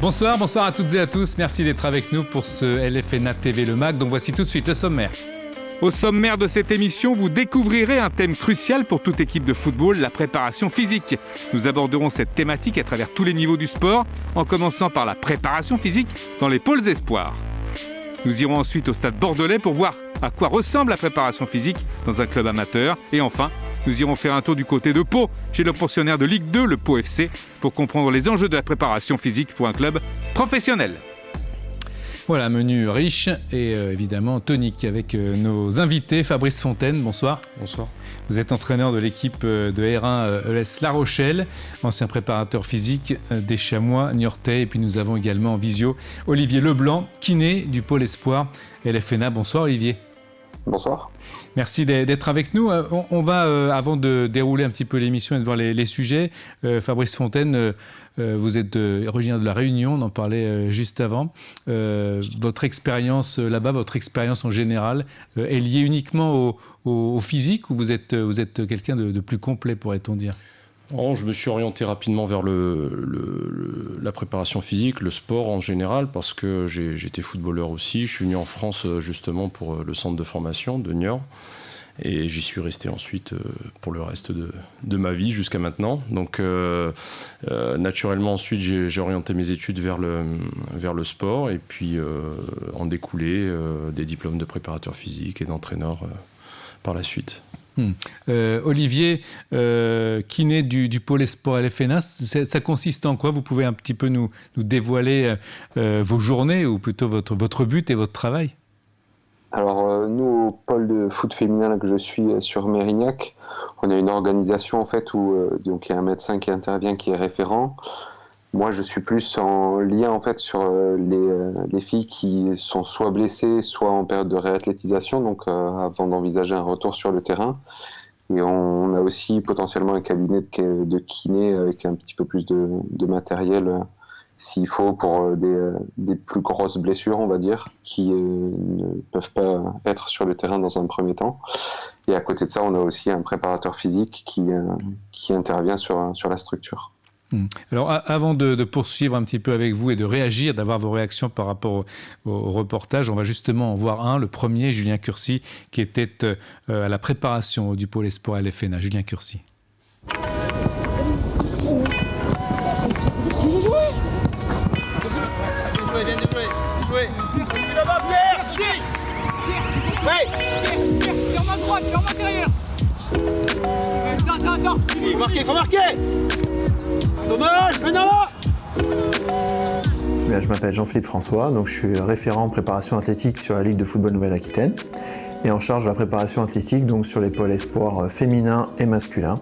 Bonsoir à toutes et à tous. Merci d'être avec nous pour ce LFNA TV Le Mag. Donc voici tout de suite le sommaire. Au sommaire de cette émission, vous découvrirez un thème crucial pour toute équipe de football, la préparation physique. Nous aborderons cette thématique à travers tous les niveaux du sport, en commençant par la préparation physique dans les pôles espoirs. Nous irons ensuite au stade bordelais pour voir à quoi ressemble la préparation physique dans un club amateur. Et enfin, nous irons faire un tour du côté de Pau, chez le pensionnaire de Ligue 2, le Pau FC, pour comprendre les enjeux de la préparation physique pour un club professionnel. Voilà, menu riche et évidemment tonique avec nos invités. Fabrice Fontaine, bonsoir. Bonsoir. Vous êtes entraîneur de l'équipe de R1 ES La Rochelle, ancien préparateur physique des Chamois Niortais. Et puis nous avons également en visio Olivier Leblanc, kiné du pôle espoir LFNA. Bonsoir Olivier. Bonsoir. Merci d'être avec nous. On va, avant de dérouler un petit peu l'émission et de voir les sujets, Fabrice Fontaine, vous êtes originaire de La Réunion, on en parlait juste avant. Votre expérience là-bas, votre expérience en général, est liée uniquement au physique ou vous êtes quelqu'un de plus complet, pourrait-on dire ? Oh, je me suis orienté rapidement vers la préparation physique, le sport en général, parce que j'étais footballeur aussi. Je suis venu en France justement pour le centre de formation de Niort. Et j'y suis resté ensuite pour le reste de ma vie jusqu'à maintenant. Donc naturellement ensuite j'ai orienté mes études vers le sport et puis en découlé des diplômes de préparateur physique et d'entraîneur par la suite. Olivier, kiné du pôle espoir LFNA, ça consiste en quoi ? Vous pouvez un petit peu nous dévoiler vos journées ou plutôt votre but et votre travail ? Alors nous, au pôle de foot féminin là, que je suis sur Mérignac, on a une organisation en fait où donc il y a un médecin qui intervient, qui est référent. Moi, je suis plus en lien en fait sur les filles qui sont soit blessées, soit en période de réathlétisation, donc avant d'envisager un retour sur le terrain. Et on a aussi potentiellement un cabinet de kiné avec un petit peu plus de matériel s'il faut pour des plus grosses blessures, on va dire, qui ne peuvent pas être sur le terrain dans un premier temps. Et à côté de ça, on a aussi un préparateur physique qui intervient sur la structure. Alors, avant de poursuivre un petit peu avec vous et de réagir, d'avoir vos réactions par rapport au reportage, on va justement en voir un, le premier, Julien Cursi, qui était à la préparation du pôle espoir LFNA. Julien Cursi. Faut marquer. Dommage, maintenant là. Je m'appelle Jean-Philippe François, donc je suis référent en préparation athlétique sur la Ligue de football Nouvelle-Aquitaine et en charge de la préparation athlétique donc sur les pôles espoirs féminins et masculins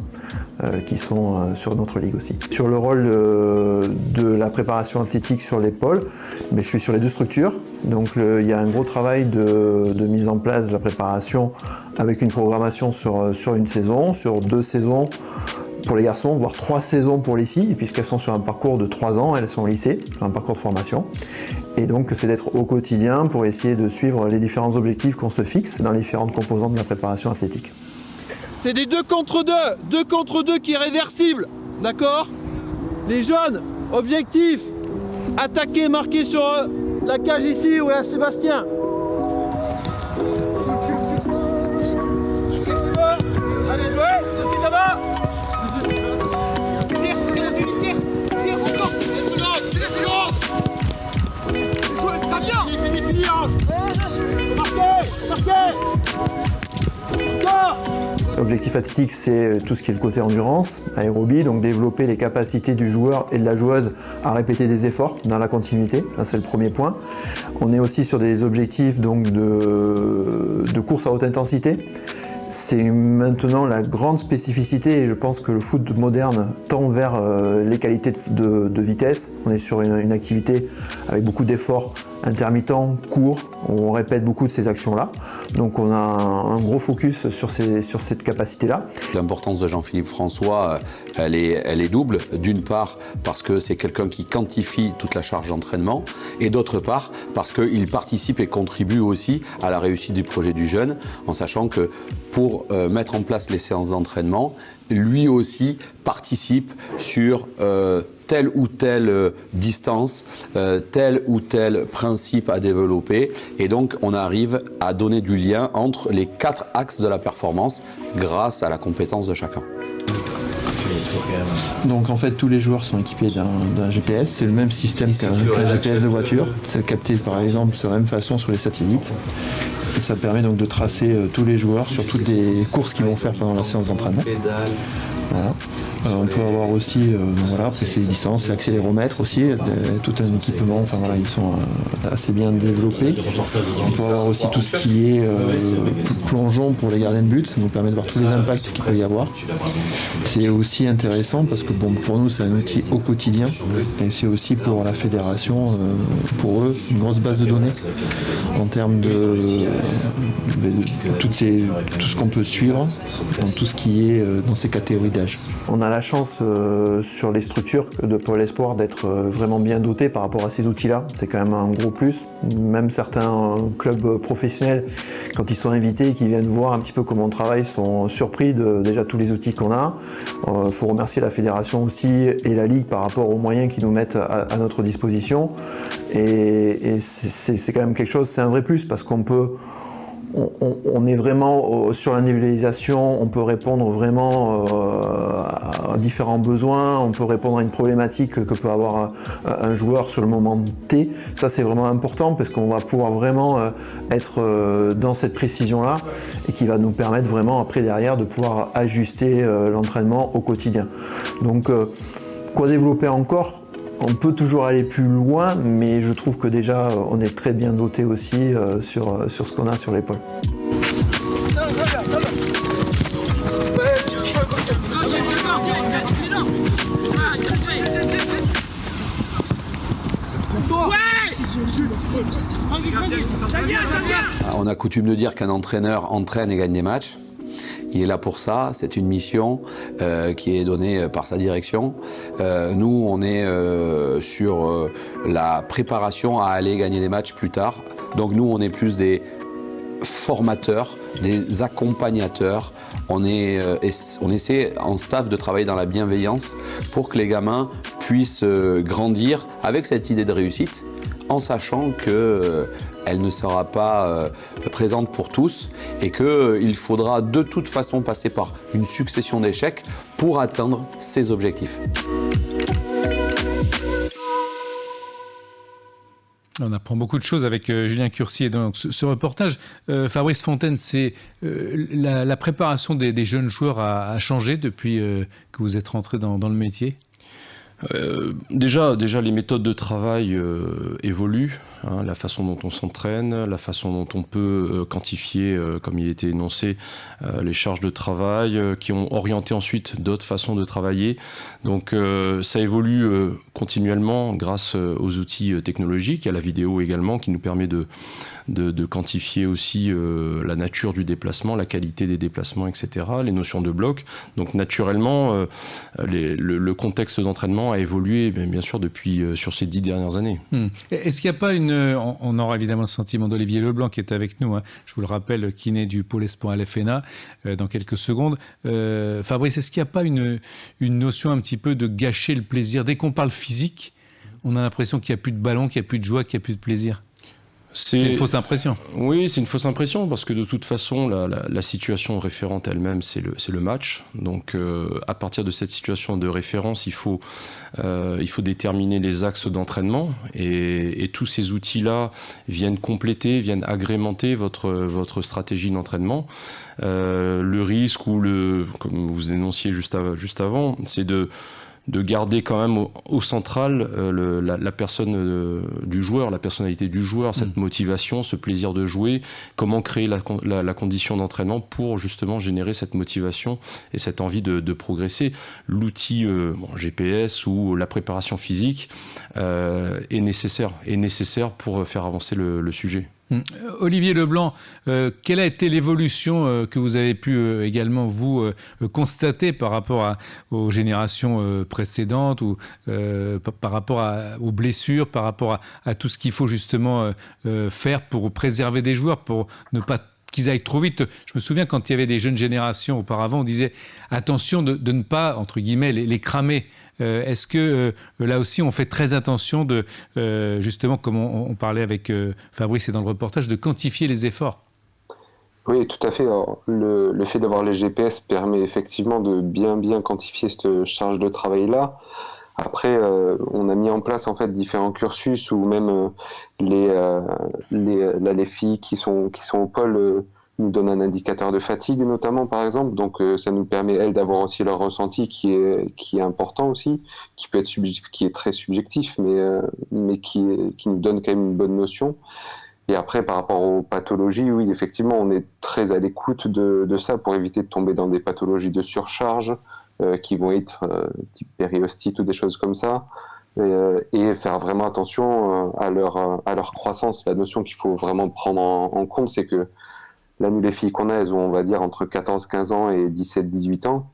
qui sont sur notre ligue aussi. Sur le rôle de la préparation athlétique sur les pôles, mais je suis sur les deux structures, donc il y a un gros travail de mise en place de la préparation avec une programmation sur une saison, sur 2 saisons pour les garçons, voire 3 saisons pour les filles, puisqu'elles sont sur un parcours de 3 ans, elles sont au lycée, sur un parcours de formation. Et donc c'est d'être au quotidien pour essayer de suivre les différents objectifs qu'on se fixe dans les différentes composantes de la préparation athlétique. C'est des 2 contre 2 qui est réversible, d'accord ? Les jeunes, objectif, attaquer, marquer sur la cage ici où est Sébastien. Allez, jouez, dessus là-bas. L'objectif athlétique, c'est tout ce qui est le côté endurance, aérobie, donc développer les capacités du joueur et de la joueuse à répéter des efforts dans la continuité. Ça, c'est le premier point. On est aussi sur des objectifs donc, de course à haute intensité. C'est maintenant la grande spécificité et je pense que le foot moderne tend vers les qualités de vitesse. On est sur une activité avec beaucoup d'efforts intermittents, courts, on répète beaucoup de ces actions-là. Donc on a un gros focus sur cette capacité-là. L'importance de Jean-Philippe François, elle est double. D'une part, parce que c'est quelqu'un qui quantifie toute la charge d'entraînement, et d'autre part, parce qu'il participe et contribue aussi à la réussite du projet du jeune, en sachant que pour mettre en place les séances d'entraînement, lui aussi participe sur telle ou telle distance, tel ou tel principe à développer. Et donc, on arrive à donner du lien entre les 4 axes de la performance grâce à la compétence de chacun. Donc en fait tous les joueurs sont équipés d'un GPS, c'est le même système qu'un GPS de voiture, c'est capté par exemple de la même façon sur les satellites. Et ça permet donc de tracer tous les joueurs sur toutes les courses qu'ils vont faire pendant la séance d'entraînement. Voilà. On peut avoir aussi, après c'est les distances, l'accéléromètre aussi, tout un équipement, ils sont assez bien développés. On peut avoir aussi tout ce qui est plongeon pour les gardiens de but, ça nous permet de voir tous les impacts qu'il peut y avoir. C'est aussi intéressant parce que pour nous c'est un outil au quotidien et c'est aussi pour la fédération, pour eux, une grosse base de données en termes de tout ce qu'on peut suivre dans tout ce qui est dans ces catégories d'âge. On a la chance sur les structures de Pôle Espoir d'être vraiment bien dotés par rapport à ces outils-là. C'est quand même un gros plus. Même certains clubs professionnels, quand ils sont invités et qu'ils viennent voir un petit peu comment on travaille, sont surpris de déjà tous les outils qu'on a. Il faut remercier la fédération aussi et la Ligue par rapport aux moyens qu'ils nous mettent à notre disposition. Et c'est quand même quelque chose, c'est un vrai plus parce qu'on peut... On est vraiment sur la nivellisation, on peut répondre vraiment à différents besoins, on peut répondre à une problématique que peut avoir un joueur sur le moment T. Ça c'est vraiment important parce qu'on va pouvoir vraiment être dans cette précision-là et qui va nous permettre vraiment après derrière de pouvoir ajuster l'entraînement au quotidien. Donc quoi développer encore ? On peut toujours aller plus loin, mais je trouve que déjà on est très bien doté aussi sur ce qu'on a sur l'épaule. On a coutume de dire qu'un entraîneur entraîne et gagne des matchs. Il est là pour ça, c'est une mission qui est donnée par sa direction. Nous, on est sur la préparation à aller gagner des matchs plus tard. Donc nous, on est plus des formateurs, des accompagnateurs. On essaie en staff de travailler dans la bienveillance pour que les gamins puissent grandir avec cette idée de réussite, en sachant qu'elle ne sera pas présente pour tous et qu'il faudra de toute façon passer par une succession d'échecs pour atteindre ces objectifs. On apprend beaucoup de choses avec Julien Curcier dans ce reportage. Fabrice Fontaine, c'est la préparation des jeunes joueurs a changé depuis que vous êtes rentré dans le métier ? Déjà, les méthodes de travail évoluent, hein, la façon dont on s'entraîne, la façon dont on peut quantifier, comme il était énoncé, les charges de travail qui ont orienté ensuite d'autres façons de travailler. Donc ça évolue continuellement grâce aux outils technologiques, à la vidéo également qui nous permet de quantifier aussi la nature du déplacement, la qualité des déplacements, etc., les notions de bloc. Donc naturellement, le contexte d'entraînement a évolué, bien sûr, depuis sur ces 10 dernières années. Est-ce qu'il n'y a pas on aura évidemment le sentiment d'Olivier Leblanc qui est avec nous, hein, je vous le rappelle, kiné du Pôle Espoir à l'FNA, dans quelques secondes. Fabrice, est-ce qu'il n'y a pas une notion un petit peu de gâcher le plaisir ? Dès qu'on parle physique, on a l'impression qu'il n'y a plus de ballon, qu'il n'y a plus de joie, qu'il n'y a plus de plaisir. C'est une fausse impression. Oui, c'est une fausse impression parce que de toute façon, la situation référente elle-même, c'est le match. Donc, à partir de cette situation de référence, il faut déterminer les axes d'entraînement et tous ces outils-là viennent compléter, viennent agrémenter votre stratégie d'entraînement. Le risque comme vous énonciez juste avant, c'est de garder quand même au central la personne du joueur, la personnalité du joueur, cette motivation, ce plaisir de jouer, comment créer la condition d'entraînement pour justement générer cette motivation et cette envie de progresser. L'outil GPS ou la préparation physique est nécessaire pour faire avancer le sujet. Olivier Leblanc, quelle a été l'évolution que vous avez pu également vous constater par rapport aux générations précédentes ou par rapport aux blessures, par rapport à tout ce qu'il faut justement faire pour préserver des joueurs, pour ne pas qu'ils aillent trop vite. Je me souviens quand il y avait des jeunes générations auparavant, on disait attention de ne pas, entre guillemets, les cramer Est-ce que là aussi on fait très attention de, justement, comme on parlait avec Fabrice et dans le reportage, de quantifier les efforts? Oui, tout à fait. Alors, le fait d'avoir les GPS permet effectivement de bien quantifier cette charge de travail-là. Après, on a mis en place en fait différents cursus où même les filles qui sont au pôle nous donnent un indicateur de fatigue notamment par exemple. Donc ça nous permet elles d'avoir aussi leur ressenti qui est important aussi, qui peut être qui est très subjectif, mais qui nous donne quand même une bonne notion. Et après, par rapport aux pathologies, oui, effectivement, on est très à l'écoute de ça pour éviter de tomber dans des pathologies de surcharge qui vont être type périostite ou des choses comme ça, et faire vraiment attention à leur croissance. La notion qu'il faut vraiment prendre en compte, c'est que là, nous, les filles qu'on a, elles ont, on va dire, entre 14-15 ans et 17-18 ans.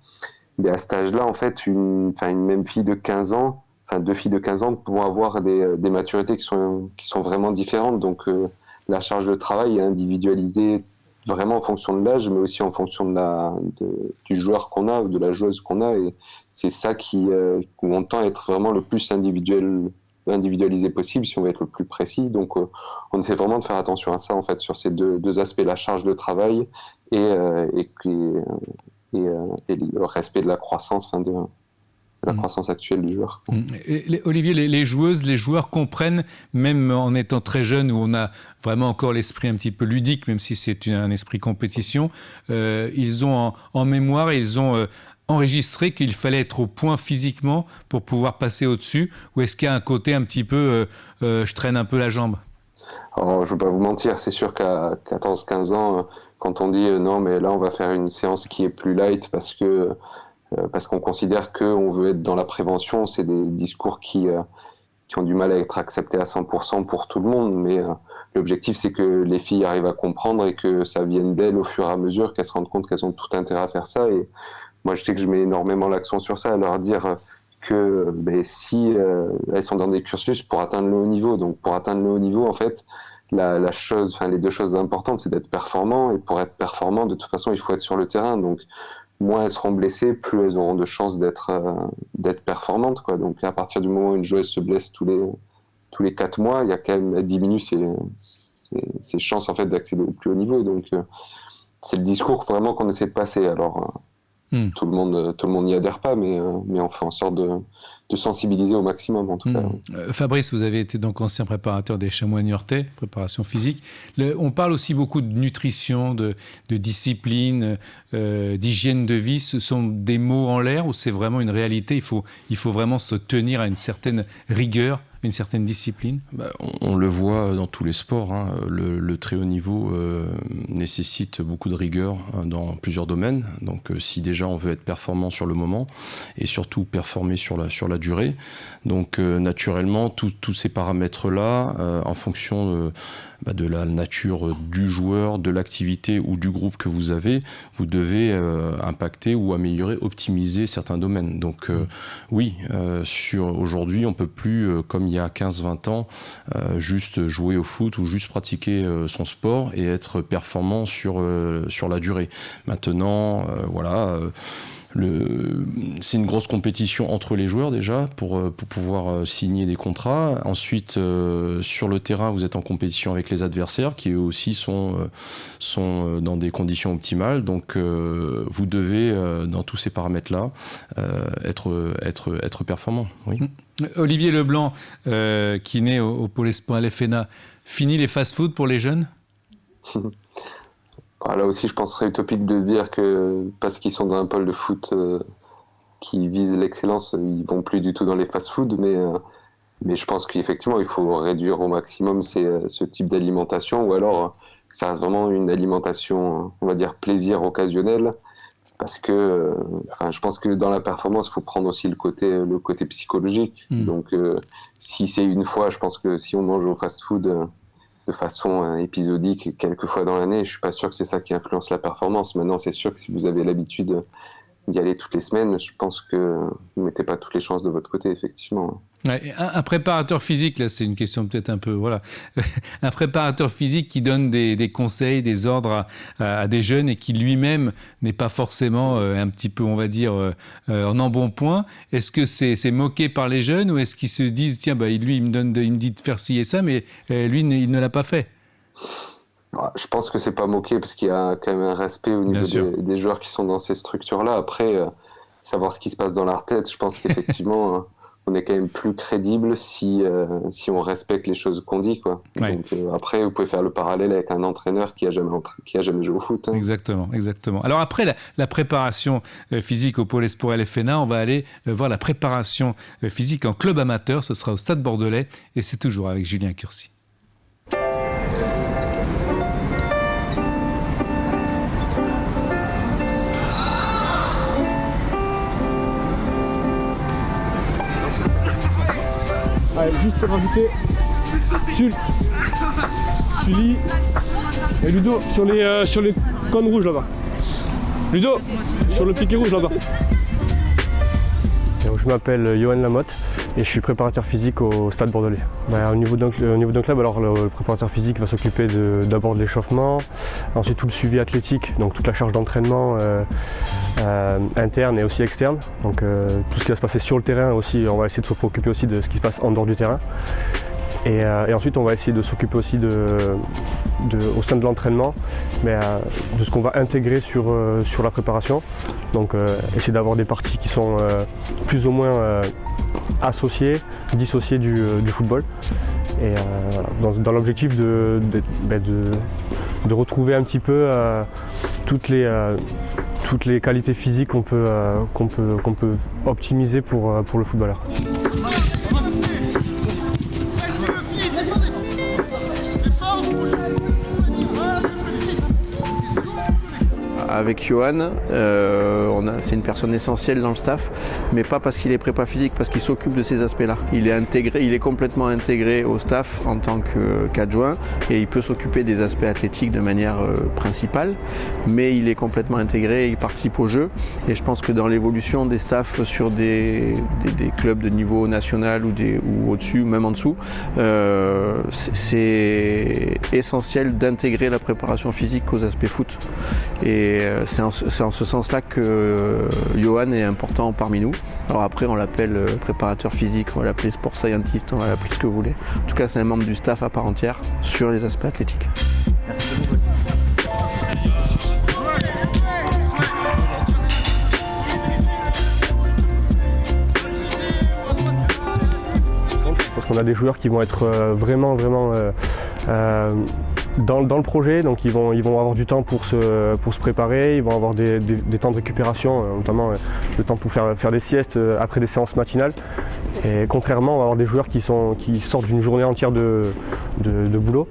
Mais à cet âge-là, en fait, une même fille de 15 ans, enfin, deux filles de 15 ans vont avoir des maturités qui sont vraiment différentes. Donc, la charge de travail est individualisée vraiment en fonction de l'âge, mais aussi en fonction du joueur qu'on a ou de la joueuse qu'on a. Et c'est ça où on tend à être vraiment le plus individualisé possible si on veut être le plus précis. Donc, on essaie vraiment de faire attention à ça, en fait, sur ces deux aspects, la charge de travail et le respect de la croissance, de la croissance actuelle du joueur. Olivier, les joueuses, les joueurs comprennent, même en étant très jeunes, où on a vraiment encore l'esprit un petit peu ludique, même si c'est un esprit compétition, ils ont en mémoire et ils ont enregistré qu'il fallait être au point physiquement pour pouvoir passer au-dessus, ou est-ce qu'il y a un côté un petit peu je traîne un peu la jambe? Alors, je ne vais pas vous mentir, c'est sûr qu'à 14-15 ans, quand on dit non, mais là on va faire une séance qui est plus light parce qu'on considère qu'on veut être dans la prévention, c'est des discours qui ont du mal à être acceptés à 100% pour tout le monde, mais l'objectif c'est que les filles arrivent à comprendre et que ça vienne d'elles au fur et à mesure, qu'elles se rendent compte qu'elles ont tout intérêt à faire ça. Et moi je sais que je mets énormément l'accent sur ça, à leur dire que si elles sont dans des cursus pour atteindre le haut niveau, donc pour atteindre le haut niveau en fait, les deux choses importantes c'est d'être performant, et pour être performant de toute façon il faut être sur le terrain. Donc moins elles seront blessées, plus elles auront de chances d'être performantes, quoi. Donc à partir du moment où une joueuse se blesse tous les 4 mois, il y a quand même, elle diminue ses chances en fait d'accéder au plus haut niveau. Donc c'est le discours vraiment qu'on essaie de passer. Alors tout le monde n'y adhère pas, mais on fait en sorte de sensibiliser au maximum en tout cas. Fabrice, vous avez été donc ancien préparateur des Chamois niortais, préparation physique. On parle aussi beaucoup de nutrition, de discipline, d'hygiène de vie. Ce sont des mots en l'air ou c'est vraiment une réalité? Il faut vraiment se tenir à une certaine rigueur, une certaine discipline? On le voit dans tous les sports, hein. Le très haut niveau nécessite beaucoup de rigueur dans plusieurs domaines. Donc si déjà on veut être performant sur le moment et surtout performer sur la durée, donc naturellement tous ces paramètres-là, en fonction de la nature du joueur, de l'activité ou du groupe que vous avez, vous devez impacter ou améliorer, optimiser certains domaines. Donc oui, aujourd'hui on ne peut plus, comme il y a 15-20 ans, juste jouer au foot ou juste pratiquer son sport et être performant sur la durée. Maintenant, c'est une grosse compétition entre les joueurs déjà pour pouvoir signer des contrats. Ensuite, sur le terrain, vous êtes en compétition avec les adversaires qui eux aussi sont dans des conditions optimales. Donc, vous devez, dans tous ces paramètres-là, être performant. Oui. Olivier Leblanc, qui naît au Pôle Espoir LFNA, fini les fast-food pour les jeunes? Là aussi, je pense que ce serait utopique de se dire que parce qu'ils sont dans un pôle de foot qui vise l'excellence, ils vont plus du tout dans les fast-foods, mais je pense qu'effectivement, il faut réduire au maximum ce type d'alimentation, ou alors que ça reste vraiment une alimentation, on va dire, plaisir occasionnel, parce que je pense que dans la performance, il faut prendre aussi le côté psychologique. Donc, si c'est une fois, je pense que si on mange au fast-food de façon épisodique quelques fois dans l'année, je suis pas sûr que c'est ça qui influence la performance. Maintenant, c'est sûr que si vous avez l'habitude d'y aller toutes les semaines, je pense que vous ne mettez pas toutes les chances de votre côté, effectivement. Ouais, un préparateur physique, là c'est une question peut-être un peu, voilà, un préparateur physique qui donne des conseils, des ordres à des jeunes et qui lui-même n'est pas forcément un petit peu, on va dire, en embonpoint. Est-ce que c'est moqué par les jeunes ou est-ce qu'ils se disent, tiens, bah, lui il me dit de faire ci et ça, mais lui il ne l'a pas fait? Je pense que c'est pas moqué parce qu'il y a quand même un respect au niveau des joueurs qui sont dans ces structures-là. Après, savoir ce qui se passe dans leur tête, je pense qu'effectivement... on est quand même plus crédible si on respecte les choses qu'on dit, quoi. Ouais. Donc, après, vous pouvez faire le parallèle avec un entraîneur qui a jamais joué au foot. Hein. Exactement. Alors après la préparation physique au pôle Espoir LFNA, on va aller voir la préparation physique en club amateur. Ce sera au Stade Bordelais et c'est toujours avec Julien Cursi. Allez, juste pour rajouter Sully et Ludo sur les cônes rouges là-bas. Ludo, sur le piquet rouge là-bas. Je m'appelle Johan Lamotte et je suis préparateur physique au Stade Bordelais. Au niveau d'un club, alors le préparateur physique va s'occuper d'abord de l'échauffement, ensuite tout le suivi athlétique, donc toute la charge d'entraînement interne et aussi externe. Donc tout ce qui va se passer sur le terrain aussi, on va essayer de se préoccuper aussi de ce qui se passe en dehors du terrain. Et ensuite on va essayer de s'occuper aussi au sein de l'entraînement, mais de ce qu'on va intégrer sur la préparation. Donc essayer d'avoir des parties qui sont plus ou moins associées, dissociées du football. Et dans l'objectif de retrouver un petit peu toutes les qualités physiques qu'on peut optimiser pour le footballeur. Avec Johan, c'est une personne essentielle dans le staff, mais pas parce qu'il est prépa physique, parce qu'il s'occupe de ces aspects-là. Il est complètement intégré au staff en tant qu'adjoint et il peut s'occuper des aspects athlétiques de manière principale, mais il est complètement intégré et il participe au jeu. Et je pense que dans l'évolution des staffs sur des clubs de niveau national ou au-dessus, ou même en dessous, c'est essentiel d'intégrer la préparation physique aux aspects foot. Et c'est en ce sens-là que Johan est important parmi nous. Alors après, on l'appelle préparateur physique, on va l'appeler sport scientist, on va l'appeler ce que vous voulez. En tout cas, c'est un membre du staff à part entière sur les aspects athlétiques. Merci beaucoup. Parce qu'on a des joueurs qui vont être vraiment dans le projet, donc ils vont avoir du temps pour se préparer, ils vont avoir des temps de récupération, notamment le temps pour faire des siestes après des séances matinales. Et contrairement, on va avoir des joueurs qui sortent d'une journée entière de boulot,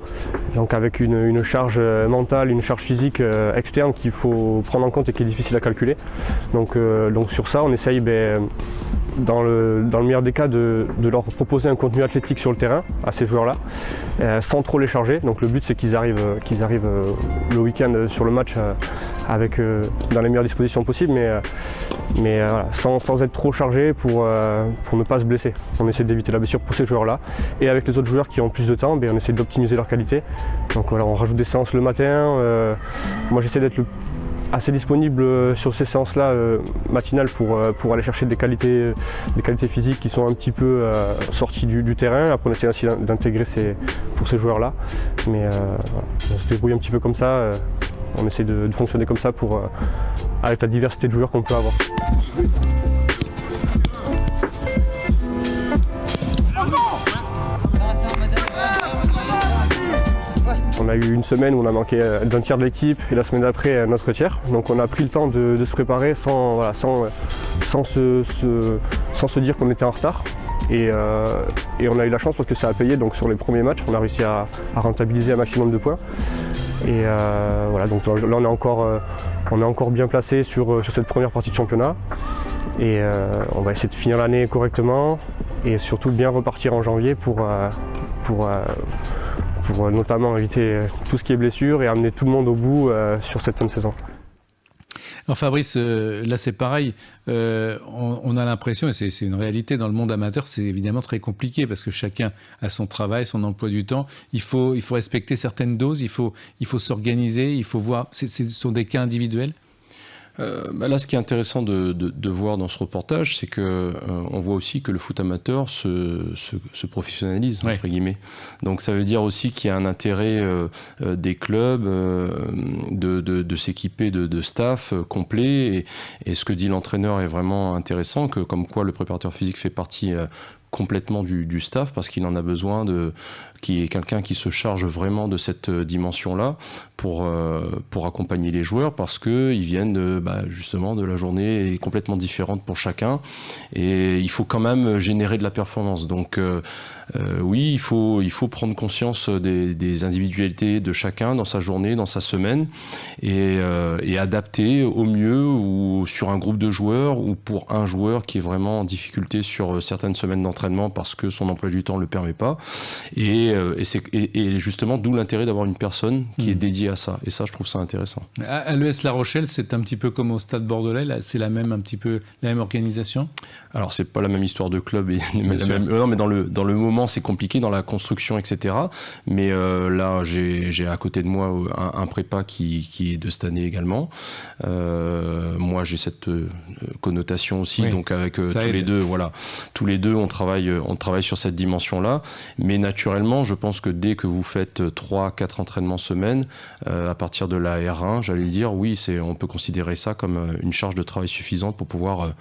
donc avec une charge mentale, une charge physique externe qu'il faut prendre en compte et qui est difficile à calculer. Donc sur ça, on essaye dans le meilleur des cas de leur proposer un contenu athlétique sur le terrain à ces joueurs-là, sans trop les charger. Donc le but c'est qu'ils arrivent le week-end sur le match dans les meilleures dispositions possibles, mais voilà, sans être trop chargés pour ne pas se blesser. On essaie d'éviter la blessure pour ces joueurs-là. Et avec les autres joueurs qui ont plus de temps, on essaie d'optimiser leur qualité. Donc voilà, on rajoute des séances le matin. Moi j'essaie d'être assez disponible sur ces séances-là matinales pour aller chercher des qualités physiques qui sont un petit peu sorties du terrain. Après on essaie aussi d'intégrer pour ces joueurs-là. Mais voilà, on se débrouille un petit peu comme ça. On essaie de fonctionner comme ça avec la diversité de joueurs qu'on peut avoir. On a eu une semaine où on a manqué d'un tiers de l'équipe et la semaine d'après un autre tiers. Donc on a pris le temps de se préparer sans se dire qu'on était en retard. Et on a eu la chance parce que ça a payé. Donc sur les premiers matchs, on a réussi à rentabiliser un maximum de points. Et voilà, donc là on est encore bien placé sur cette première partie de championnat. Et on va essayer de finir l'année correctement et surtout bien repartir en janvier pour notamment éviter tout ce qui est blessure et amener tout le monde au bout sur cette fin de saison. Alors Fabrice, là c'est pareil, on a l'impression, et c'est une réalité dans le monde amateur, c'est évidemment très compliqué parce que chacun a son travail, son emploi du temps. Il faut respecter certaines doses, il faut s'organiser, il faut voir. Ce sont des cas individuels. Là, ce qui est intéressant de voir dans ce reportage, c'est que on voit aussi que le foot amateur se professionnalise, entre guillemets. Donc ça veut dire aussi qu'il y a un intérêt des clubs de s'équiper de staff complet. Et ce que dit l'entraîneur est vraiment intéressant, que comme quoi le préparateur physique fait partie complètement du staff, parce qu'il en a besoin qui est quelqu'un qui se charge vraiment de cette dimension-là pour accompagner les joueurs, parce qu'ils viennent justement de la journée est complètement différente pour chacun, et il faut quand même générer de la performance. Donc oui, il faut prendre conscience des individualités de chacun dans sa journée, dans sa semaine, et adapter au mieux ou sur un groupe de joueurs ou pour un joueur qui est vraiment en difficulté sur certaines semaines d'entraînement parce que son emploi du temps ne le permet pas. Et justement, d'où l'intérêt d'avoir une personne qui est dédiée à ça. Et ça, je trouve ça intéressant. À l'ES La Rochelle, c'est un petit peu comme au Stade Bordelais, là, c'est un petit peu la même organisation? Alors, c'est pas la même histoire de club, non, mais dans le moment, c'est compliqué, dans la construction, etc. Mais là, j'ai à côté de moi un prépa qui est de cette année également. Moi, j'ai cette connotation aussi, donc avec tous les deux, on travaille sur cette dimension-là. Mais naturellement, je pense que dès que vous faites 3-4 entraînements semaine, à partir de la R1, j'allais dire, oui, on peut considérer ça comme une charge de travail suffisante pour pouvoir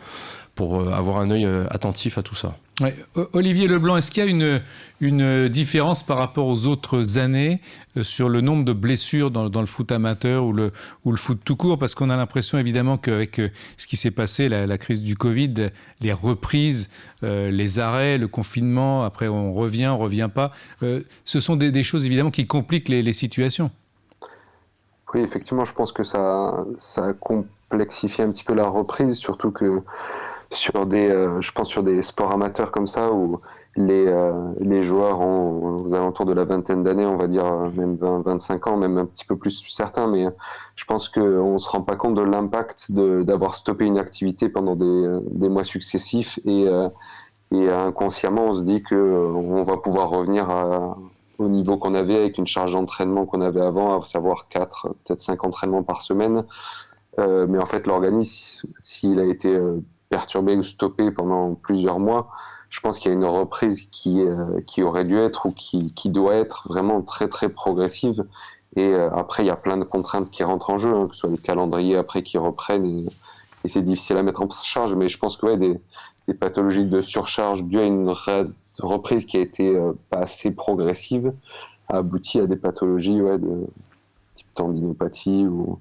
avoir un œil attentif à tout ça. Ouais. Olivier Leblanc, est-ce qu'il y a une différence par rapport aux autres années sur le nombre de blessures dans le foot amateur ou le foot tout court? Parce qu'on a l'impression évidemment qu'avec ce qui s'est passé, la crise du Covid, les reprises, les arrêts, le confinement, après on revient pas, ce sont des choses évidemment qui compliquent les situations. Oui, effectivement, je pense que ça complexifie un petit peu la reprise, surtout que sur des sports amateurs comme ça, où les joueurs ont aux alentours de la vingtaine d'années, on va dire même 25 ans, même un petit peu plus certains, mais je pense qu'on ne se rend pas compte de l'impact d'avoir stoppé une activité pendant des mois successifs, et inconsciemment on se dit qu'on va pouvoir revenir au niveau qu'on avait avec une charge d'entraînement qu'on avait avant, à savoir 4, peut-être 5 entraînements par semaine. Mais en fait, l'organisme, s'il a été perturbé ou stoppé pendant plusieurs mois, je pense qu'il y a une reprise qui aurait dû être ou qui doit être vraiment très très progressive. Et après, il y a plein de contraintes qui rentrent en jeu, que ce soit le calendrier après qui reprennent, et c'est difficile à mettre en charge. Mais je pense que des pathologies de surcharge dues à une reprise qui a été pas assez progressive a abouti à des pathologies de type tendinopathie ou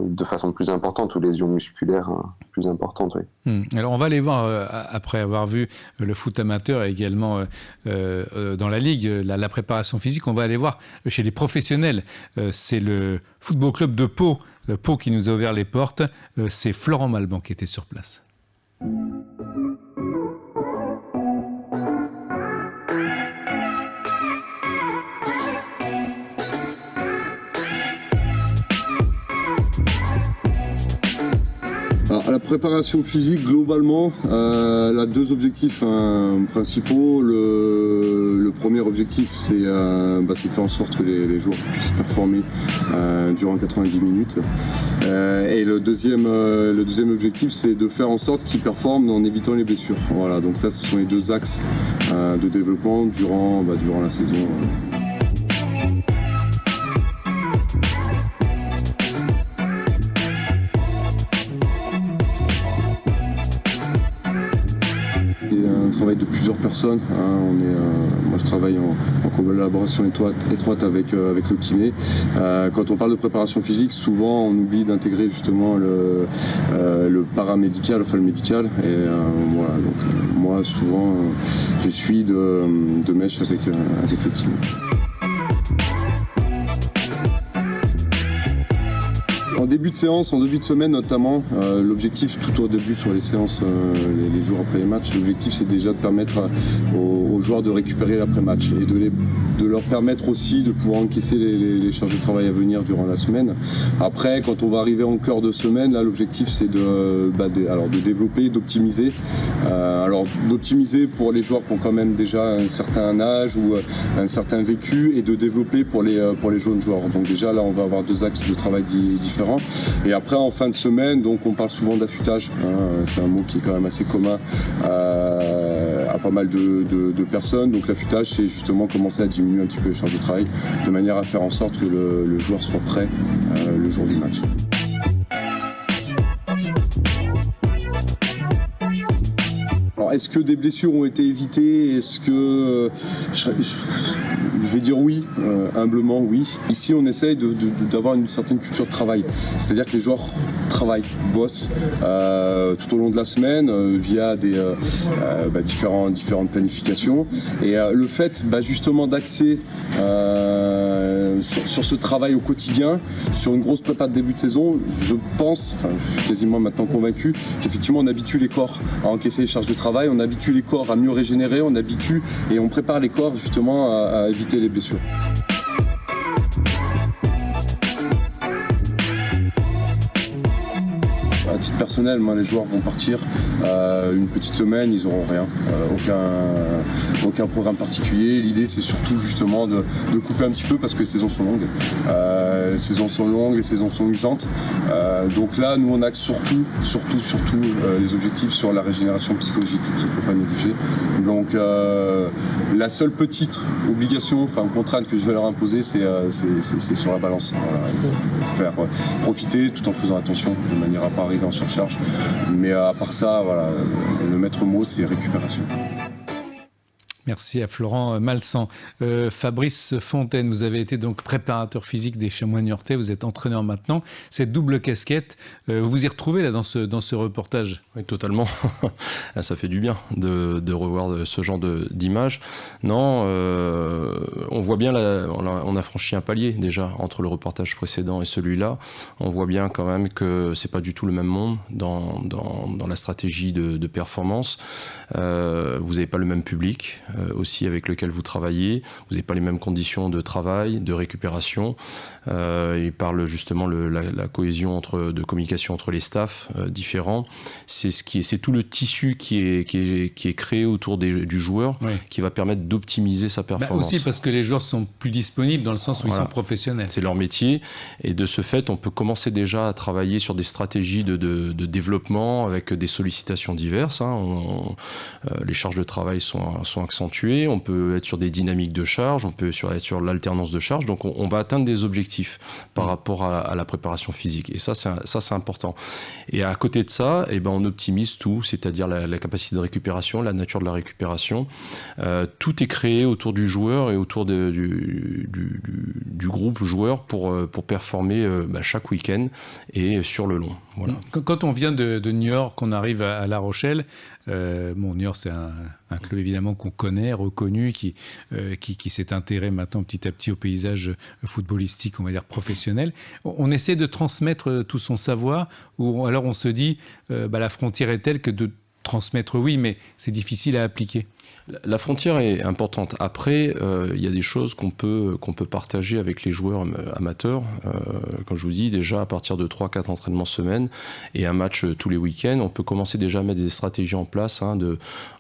de façon plus importante, ou lésions musculaires plus importantes. Oui. Alors on va aller voir, après avoir vu le foot amateur et également dans la ligue, la préparation physique, on va aller voir chez les professionnels. C'est le football club de Pau, Pau qui nous a ouvert les portes. C'est Florent Malban qui était sur place. Alors, la préparation physique, globalement, elle a deux objectifs principaux. Le premier objectif, c'est de faire en sorte que les joueurs puissent performer durant 90 minutes. Et le deuxième objectif, c'est de faire en sorte qu'ils performent en évitant les blessures. Voilà, donc ça, ce sont les deux axes de développement durant la saison. De plusieurs personnes. Moi je travaille en collaboration étroite avec le kiné. Quand on parle de préparation physique, souvent on oublie d'intégrer justement le paramédical, enfin le médical. Et voilà, donc moi souvent je suis de mèche avec le kiné. En début de séance, en début de semaine notamment, l'objectif tout au début sur les séances, les jours après les matchs, l'objectif c'est déjà de permettre aux joueurs de récupérer l'après-match et de leur permettre aussi de pouvoir encaisser les charges de travail à venir durant la semaine. Après, quand on va arriver en cœur de semaine, là l'objectif c'est de développer, d'optimiser. Alors d'optimiser pour les joueurs qui ont quand même déjà un certain âge ou un certain vécu, et de développer pour les jeunes joueurs. Donc déjà là on va avoir 2 axes de travail différents. Et après en fin de semaine, donc on parle souvent d'affûtage, c'est un mot qui est quand même assez commun à pas mal de personnes. Donc l'affûtage, c'est justement commencer à diminuer un petit peu les charges de travail de manière à faire en sorte que le joueur soit prêt le jour du match. Alors, est-ce que des blessures ont été évitées? Est-ce que je vais dire oui, humblement oui. Ici, on essaye d'avoir une certaine culture de travail. C'est-à-dire que les joueurs travaillent, bossent tout au long de la semaine via des différentes planifications. Et le fait justement d'axer sur ce travail au quotidien, sur une grosse prépa de début de saison, je suis quasiment maintenant convaincu qu'effectivement on habitue les corps à encaisser les charges de travail, on habitue les corps à mieux régénérer, on prépare les corps justement à éviter les blessures. À titre personnel, moi, les joueurs vont partir une petite semaine, ils n'auront rien, aucun programme particulier. L'idée, c'est surtout justement de couper un petit peu parce que les saisons sont longues. Les saisons sont usantes. Donc là, nous, on axe surtout les objectifs sur la régénération psychologique qu'il ne faut pas négliger. Donc la seule petite obligation, contrainte que je vais leur imposer, c'est sur la balance. Faire profiter tout en faisant attention de manière à pas arriver en surcharge. Mais à part ça, le maître mot, c'est récupération. Merci à Florent Malsan. Fabrice Fontaine, vous avez été donc préparateur physique des Chamois niortais, vous êtes entraîneur maintenant. Cette double casquette, vous vous y retrouvez là dans ce reportage? Oui, totalement. Ça fait du bien de revoir ce genre d'images. Non, on voit bien, on a franchi un palier déjà entre le reportage précédent et celui-là. On voit bien quand même que c'est pas du tout le même monde dans la stratégie de performance. Vous n'avez pas le même public aussi avec lequel vous travaillez, vous n'avez pas les mêmes conditions de travail, de récupération. Il parle justement la cohésion de communication entre les staffs différents. C'est tout le tissu qui est créé autour du joueur, oui, qui va permettre d'optimiser sa performance. Aussi parce que les joueurs sont plus disponibles dans le sens où ils sont professionnels. C'est leur métier, et de ce fait, on peut commencer déjà à travailler sur des stratégies de développement avec des sollicitations diverses. Les charges de travail sont accentuées, on peut être sur des dynamiques de charge, on peut être sur l'alternance de charge, donc on va atteindre des objectifs par rapport à la préparation physique, et ça c'est important. Et à côté de ça, on optimise tout, c'est-à-dire la capacité de récupération, la nature de la récupération. Tout est créé autour du joueur et autour du groupe joueur pour performer chaque week-end et sur le long. Voilà. Quand on vient de New York, on arrive à La Rochelle. New York, c'est un club évidemment qu'on connaît, reconnu, qui s'est intégré maintenant petit à petit au paysage footballistique, on va dire professionnel. On essaie de transmettre tout son savoir, ou alors on se dit la frontière est telle que de transmettre, oui, mais c'est difficile à appliquer. La frontière est importante. Après, il y a des choses qu'on peut partager avec les joueurs amateurs. Comme je vous dis, déjà à partir de 3-4 entraînements semaine et un match tous les week-ends, on peut commencer déjà à mettre des stratégies en place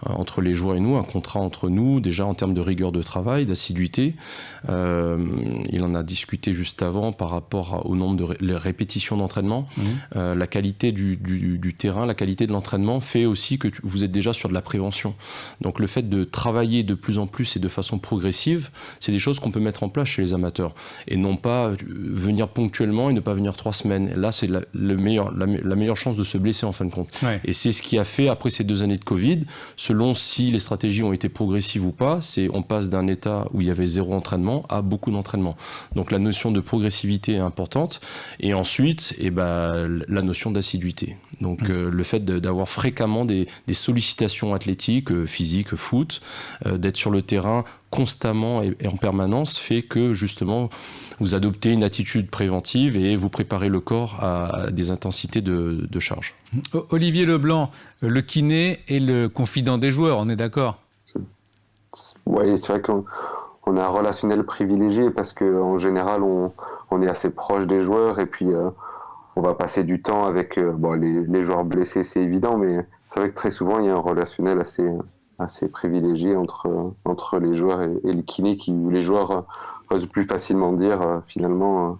entre les joueurs et nous, un contrat entre nous, déjà en termes de rigueur de travail, d'assiduité. Il en a discuté juste avant par rapport au nombre de répétitions d'entraînement. La qualité du terrain, la qualité de l'entraînement fait aussi que vous êtes déjà sur de la prévention. Donc le fait de travailler de plus en plus et de façon progressive, c'est des choses qu'on peut mettre en place chez les amateurs, et non pas venir ponctuellement et ne pas venir 3 semaines. Là, c'est la meilleure chance de se blesser en fin de compte. Ouais. Et c'est ce qui a fait, après ces 2 années de Covid, selon si les stratégies ont été progressives ou pas, on passe d'un état où il y avait 0 entraînement à beaucoup d'entraînement. Donc la notion de progressivité est importante, et ensuite la notion d'assiduité. Donc le fait d'avoir fréquemment des sollicitations athlétiques, physiques, foot, d'être sur le terrain constamment et en permanence fait que justement vous adoptez une attitude préventive et vous préparez le corps à des intensités de charge. Olivier Leblanc, le kiné est le confident des joueurs, on est d'accord? Oui, c'est vrai qu'on a un relationnel privilégié parce qu'en général, on est assez proche des joueurs et puis on va passer du temps avec les joueurs blessés, c'est évident, mais c'est vrai que très souvent, il y a un relationnel assez privilégié entre les joueurs et le kiné, où les joueurs osent plus facilement dire finalement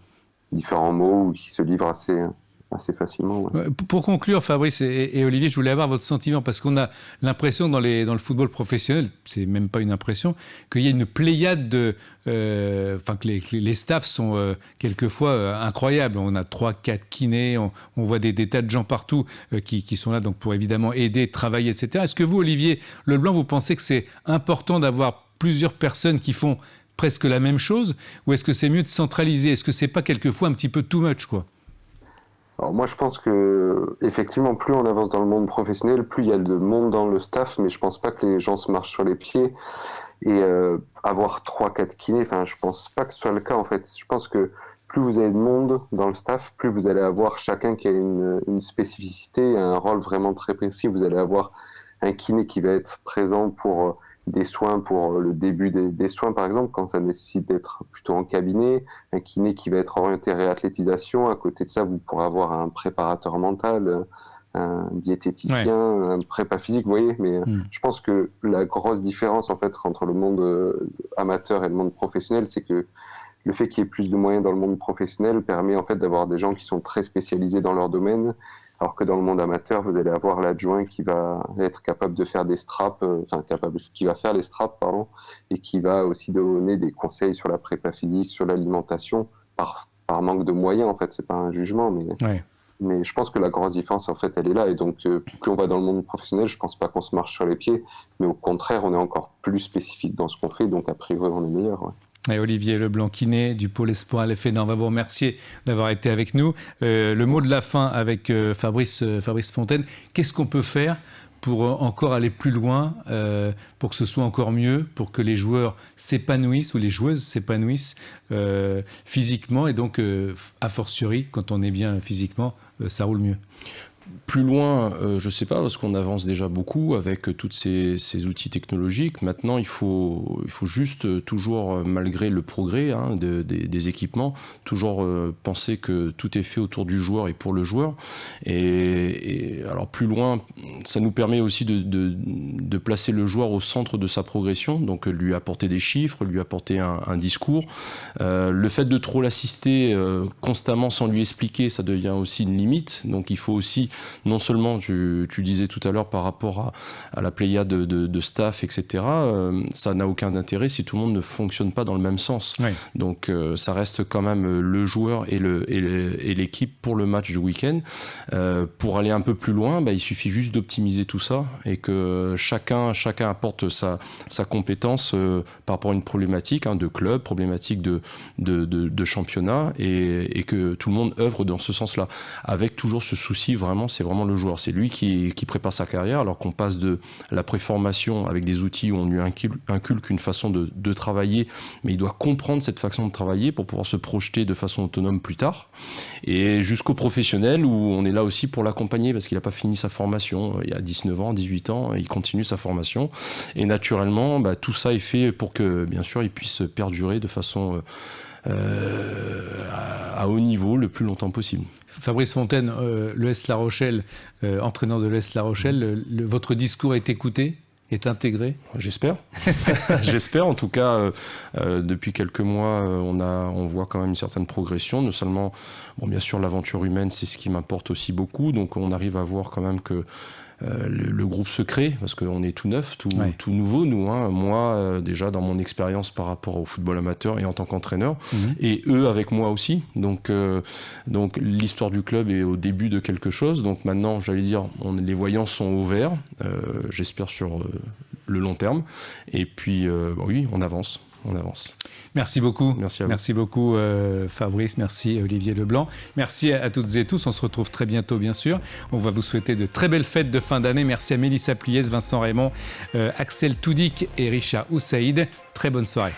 différents mots ou qui se livrent assez facilement. Ouais. Pour conclure, Fabrice et Olivier, je voulais avoir votre sentiment, parce qu'on a l'impression dans le football professionnel, c'est même pas une impression, qu'il y a une pléiade que les staffs sont quelquefois incroyables. On a 3-4 kinés, on voit des tas de gens partout qui sont là donc pour évidemment aider, travailler, etc. Est-ce que vous, Olivier Leblanc, vous pensez que c'est important d'avoir plusieurs personnes qui font presque la même chose, ou est-ce que c'est mieux de centraliser? Est-ce que c'est pas quelquefois un petit peu too much, quoi? Alors moi je pense que effectivement plus on avance dans le monde professionnel, plus il y a de monde dans le staff, mais je pense pas que les gens se marchent sur les pieds et avoir 3-4 kinés, je pense pas que ce soit le cas en fait. Je pense que plus vous avez de monde dans le staff, plus vous allez avoir chacun qui a une spécificité, un rôle vraiment très précis. Vous allez avoir un kiné qui va être présent pour des soins, pour le début des soins par exemple, quand ça nécessite d'être plutôt en cabinet, un kiné qui va être orienté réathlétisation. À côté de ça, vous pourrez avoir un préparateur mental, un diététicien, un prépa physique, vous voyez. Mais je pense que la grosse différence en fait entre le monde amateur et le monde professionnel, c'est que le fait qu'il y ait plus de moyens dans le monde professionnel permet en fait d'avoir des gens qui sont très spécialisés dans leur domaine, alors que dans le monde amateur, vous allez avoir l'adjoint qui va être capable de faire des straps, qui va faire les straps, et qui va aussi donner des conseils sur la prépa physique, sur l'alimentation, par manque de moyens, en fait. C'est pas un jugement, mais je pense que la grosse différence, en fait, elle est là. Et donc, plus on va dans le monde professionnel, je pense pas qu'on se marche sur les pieds, mais au contraire, on est encore plus spécifique dans ce qu'on fait, donc a priori, on est meilleur, ouais. Et Olivier Leblanc, kiné du pôle espoir LFNA, on va vous remercier d'avoir été avec nous. Le mot de la fin avec Fabrice Fontaine. Qu'est-ce qu'on peut faire pour encore aller plus loin, pour que ce soit encore mieux, pour que les joueurs s'épanouissent ou les joueuses s'épanouissent physiquement et donc, a fortiori, quand on est bien physiquement, ça roule mieux? Plus loin, je ne sais pas, parce qu'on avance déjà beaucoup avec tous ces outils technologiques. Maintenant, il faut juste toujours, malgré le progrès des équipements, toujours penser que tout est fait autour du joueur et pour le joueur. Et alors plus loin, ça nous permet aussi de placer le joueur au centre de sa progression, donc lui apporter des chiffres, lui apporter un discours. Le fait de trop l'assister constamment sans lui expliquer, ça devient aussi une limite. Donc il faut aussi, non seulement, tu disais tout à l'heure par rapport à la pléiade de staff, etc., ça n'a aucun intérêt si tout le monde ne fonctionne pas dans le même sens. Oui. Donc ça reste quand même le joueur et l'équipe pour le match du week-end. Pour aller un peu plus loin, il suffit juste d'optimiser tout ça et que chacun apporte sa compétence par rapport à une problématique de club, problématique de championnat et que tout le monde œuvre dans ce sens-là. Avec toujours ce souci, vraiment, c'est vraiment le joueur. C'est lui qui prépare sa carrière, alors qu'on passe de la préformation avec des outils où on lui inculque une façon de travailler, mais il doit comprendre cette façon de travailler pour pouvoir se projeter de façon autonome plus tard. Et jusqu'au professionnel, où on est là aussi pour l'accompagner, parce qu'il n'a pas fini sa formation. Il a 19 ans, 18 ans, il continue sa formation. Et naturellement, tout ça est fait pour que, bien sûr, il puisse perdurer de façon à haut niveau le plus longtemps possible. Fabrice Fontaine, l'ES La Rochelle, entraîneur de l'ES La Rochelle, votre discours est écouté, est intégré? J'espère. J'espère. En tout cas, depuis quelques mois, on voit quand même une certaine progression. Non seulement, bien sûr, l'aventure humaine, c'est ce qui m'importe aussi beaucoup. Donc, on arrive à voir quand même que le groupe se crée, parce qu'on est tout neuf, tout nouveau, nous. Moi, déjà, dans mon expérience par rapport au football amateur et en tant qu'entraîneur, et eux avec moi aussi. Donc l'histoire du club est au début de quelque chose. Donc maintenant, j'allais dire, les voyants sont au vert. J'espère sur le long terme. Et puis, oui, on avance. Merci beaucoup. Merci à vous. Merci beaucoup Fabrice, merci Olivier Leblanc. Merci à toutes et tous. On se retrouve très bientôt, bien sûr. On va vous souhaiter de très belles fêtes de fin d'année. Merci à Mélissa Pliès, Vincent Raymond, Axel Toudic et Richard Oussaïd. Très bonne soirée.